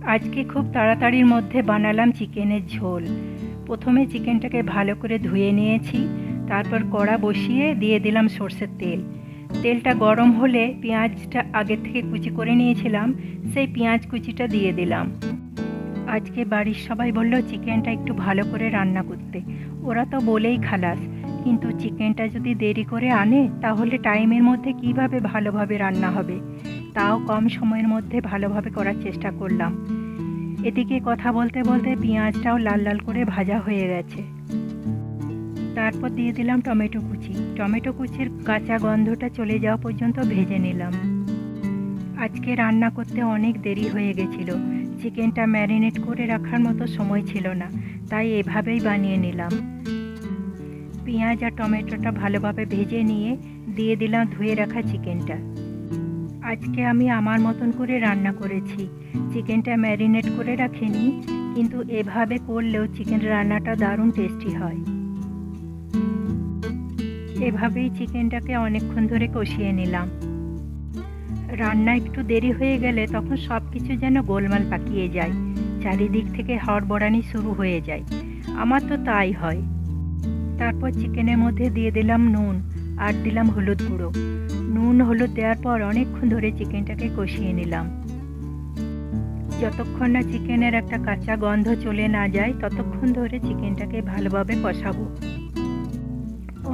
আজকে খুব তাড়াতাড়ির মধ্যে বানালাম চিকেনের ঝোল। প্রথমে চিকেনটাকে ভালো করে ধুয়ে নিয়েছি, তারপর কড়া বসিয়ে দিয়ে দিলাম সর্ষের তেল। তেলটা গরম হলে পেঁয়াজটা আগে থেকে কুচি করে নিয়েছিলাম, সেই পেঁয়াজ কুচিটা দিয়ে দিলাম। আজকে বাড়ির সবাই বলল চিকেনটা একটু ভালো করে রান্না করতে। ওরা তো বলেই খালাস, কিন্তু চিকেনটা যদি দেরি করে আনে তাহলে টাইমের মধ্যে কিভাবে ভালোভাবে রান্না হবে। তাও কম সময়ের মধ্যে ভালোভাবে করার চেষ্টা করলাম। এদিকে কথা বলতে বলতে পেঁয়াজটাও লাল লাল করে ভাজা হয়ে গেছে। তারপর দিয়ে দিলাম টমেটো কুচি। টমেটো কুচির কাঁচা গন্ধটা চলে যাওয়া পর্যন্ত ভেজে নিলাম। আজকে রান্না করতে অনেক দেরি হয়ে গেছিল, চিকেনটা ম্যারিনেট করে রাখার মতো সময় ছিল না, তাই এভাবেই বানিয়ে নিলাম। পেঁয়াজ আর টমেটোটা ভালোভাবে ভেজে নিয়ে দিয়ে দিলাম ধুয়ে রাখা চিকেনটা। আজকে আমি আমার মতন করে রান্না করেছি, চিকেনটা ম্যারিনেট করে রাখিনি, কিন্তু এভাবে করলেও চিকেন রান্নাটা দারুণ টেস্টি হয়। এভাবেই চিকেনটাকে অনেকক্ষণ ধরে কষিয়ে নিলাম। রান্না একটু দেরি হয়ে গেলে তখন সব কিছু যেন গোলমাল পাকিয়ে যায়, চারিদিক থেকে হড়বড়ানি শুরু হয়ে যায়। আমার তো তাই হয়। তারপর চিকেনের মধ্যে দিয়ে দিলাম নুন আর দিলাম হলুদ গুঁড়ো। নুন হলুদ দেওয়ার পর অনেকক্ষণ ধরে চিকেনটাকে কষিয়ে নিলাম। যতক্ষণ না চিকেনের একটা কাঁচা গন্ধ চলে না যায় ততক্ষণ ধরে চিকেনটাকে ভালোভাবে কষাবো।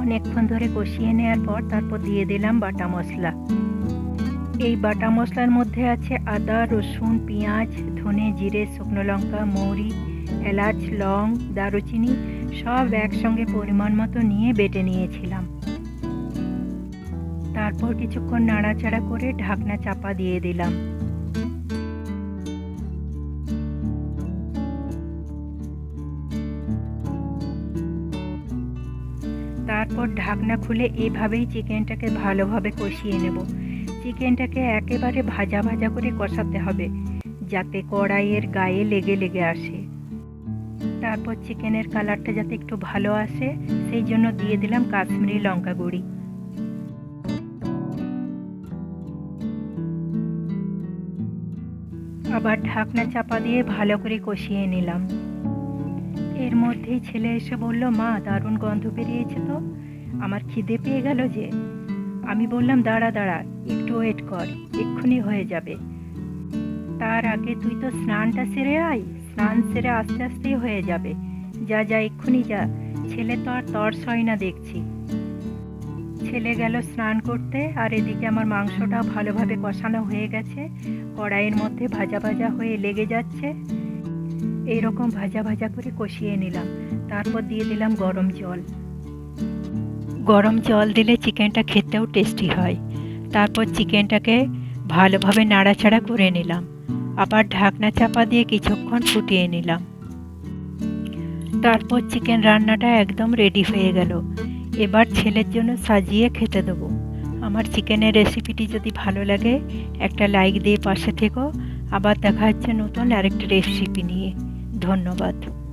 অনেকক্ষণ ধরে কষিয়ে নেওয়ার পর তারপর দিয়ে দিলাম বাটা মশলা। এই বাটা মশলার মধ্যে আছে আদা, রসুন, পেঁয়াজ, ধনে, জিরে, শুকনো লঙ্কা, মৌরি, এলাচ, লং, দারুচিনি সব একসঙ্গে পরিমাণ মতো নিয়ে বেটে নিয়েছিলাম। তারপর কিছুক্ষণ নাড়াচাড়া করে ঢাকনা চাপা দিয়ে দিলাম। তারপর ঢাকনা খুলে এভাবেই চিকেনটাকে ভালোভাবে কষিয়ে নেব। চিকেনটাকে একেবারে ভাজা ভাজা করে কষাতে হবে, যাতে কড়াইয়ের গায়ে লেগে লেগে আসে। তারপর চিকেনের কালারটা যাতে একটু ভালো আসে সেই জন্য দিয়ে দিলাম কাশ্মীরি লঙ্কা গুঁড়ি। আবার ঢাকনা চাপা দিয়ে ভালো করে কষিয়ে নিলাম। এর মধ্যেই ছেলে এসে বলল, মা দারুণ গন্ধ বেরিয়েছে তো, আমার খিদে পেয়ে গেল যে। আমি বললাম, দাঁড়া দাঁড়া, একটু ওয়েট কর, এক্ষুনি হয়ে যাবে। তার আগে তুই তো স্নানটা সেরে আয়, স্নান সেরে আস্তে আস্তেই হয়ে যাবে। যা যা, এক্ষুনি যা, ছেলে তো আর তর্স হয় না দেখছি। ছেলে গেল স্নান করতে, আর এদিকে আমার মাংসটাও ভালোভাবে কষানো হয়ে গেছে, কড়াইয়ের মধ্যে ভাজা ভাজা হয়ে লেগে যাচ্ছে। এইরকম ভাজা ভাজা করে কষিয়ে নিলাম। তারপর দিয়ে দিলাম গরম জল। গরম জল দিলে চিকেনটা খেতেও টেস্টি হয়। তারপর চিকেনটাকে ভালোভাবে নাড়াচাড়া করে নিলাম। আবার ঢাকনা চাপা দিয়ে কিছুক্ষণ ফুটিয়ে নিলাম। তারপর চিকেন রান্নাটা একদম রেডি হয়ে গেল। এবার ছেলের জন্য সাজিয়ে খেতে দেবো। আমার চিকেনের রেসিপিটি যদি ভালো লাগে একটা লাইক দিয়ে পাশে থেকো। আবার দেখা হচ্ছে নতুন আরেকটা রেসিপি নিয়ে। ধন্যবাদ।